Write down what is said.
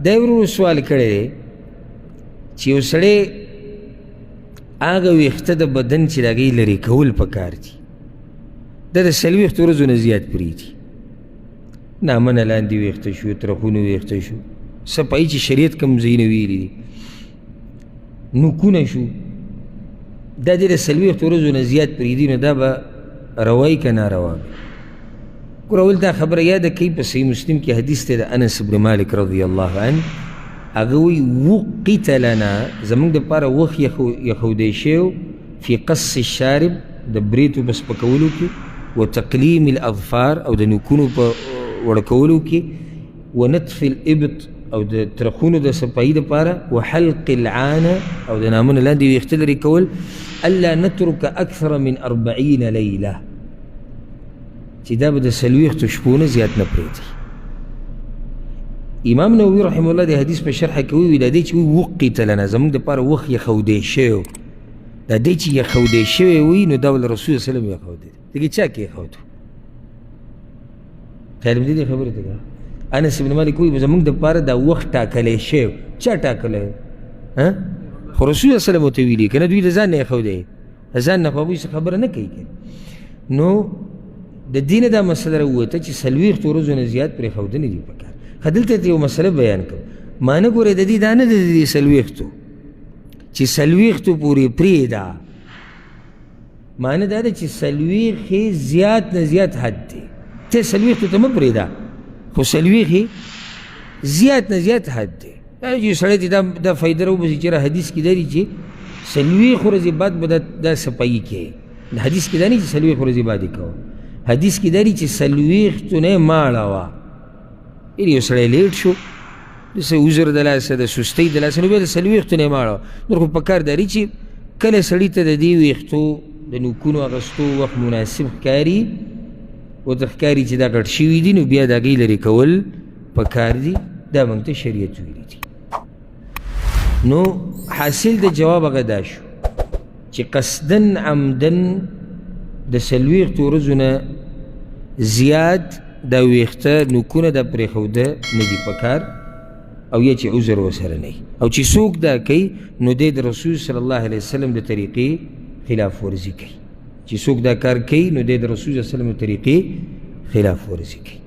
دا ورو سوال کړی دی چې یو سړی هغه ویښته د بدن چې د هغې لرې کول پکار دي دا د 40 ورځو نه زیات پرېږدي نامنه لاندې ویښته شو ترخونه ویښته شو صفایي چې شریعت کوم ځایونه ویلي دي نوکونه شو دا دې د 40 ورځو نه زیات پرېږدي نو دا به روایي که ناروا ګوره اول دا خبره یاده کوي په صحیح مسلم کې حدیث دی د انس بن مالک رضی الله عنه هغه وایي وقت لنا زموږ دپاره وخت یښودی شوی فی قص الشارب د بریتو په سپکولو کې وتقلیم الاظفار او د نوکونو په وړکولو کې ونتف الابط او د ترخونو د صفایي دپاره وحلق العانه او د نامونه لاندې ویښته لرې کول الا نترک اکثر من 40 لیله چې دا به د 40 شپو نه زیات نه پرېږدي امام نووي رحمه الله د حدیث په شرحه کې وویل دا دی چې وقت لنا زموږ دپاره وخت یښودی شوی دا دی چې یښودی شوی وي نو دا ول رسول صلی الله علیه وسلم یښودی دغې چا کې یښودو خیر مې دې خبرې ته که انس بن مالک وایي زموږ دپاره دا وخت ټاکلی شوی چا ټاکلی خو رسول صلی الله علیه وسلم ورته ویلي که نه دوی د ځان نه یښودی د ځان نه خو هغوی څه خبره نه کوي نو د دې نه دا مسله راووته چې 40 ورځو نه زیات پرېښودنې دي پکار ښه دلته یو مسله بیان کړم ما نه ګورې د دې دا نه د دې 40 چې 40 پورې پرېږده معنی دا ده چې 40 زیات نه زیات حد دی ته 40 ته مه پرېږده خو 40 زیات نه زیات حد دی یو سړی ته دا فایده راوباسي چې حدیث کې دا دي چې 40 ورځې بعد به دا صفایي کوي حدیث کې دا نه چې 40 ورځې بعد یې کوه حدیث کې دا دي چې 40 نه ماړه وه یو سړی لیټ شو د څه عذر د لاسه د سستۍ د لاسه نو بیا د 40 نه ماړه نور خو پکار داري چې کله سړي ته د دې ویښتو د نوکونو اخیستو وخت مناسب ښکاري ورته ښکاري چې دا غټ شوي دي نو بیا د هغې لرې کول پکار دي دا موږ ته شریعت ویلي دي نو حاصل د جواب هغه دا شو چې قصدن عمدن د 40 ورځو نه زیات دا ویښته نوکونه دا پرېښوده نه دي پکار او یا چې عذر ورسره نه او چې څوک دا کوي نو دی د رسول صلی الله علیه وسلم د طریقې خلاف ورزي کوي چې څوک دا کار کوي نو دی د رسول صلی الله علیه وسلم د طریقې خلاف ورزي کوي